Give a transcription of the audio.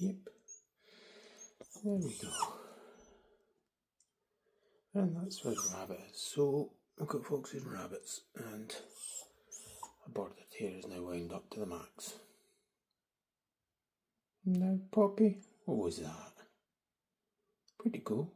Yep. There we go. And that's where the rabbit is. So I've got foxes and rabbits, and a border tear is now wound up to the max. Now Poppy, what was that? Pretty cool.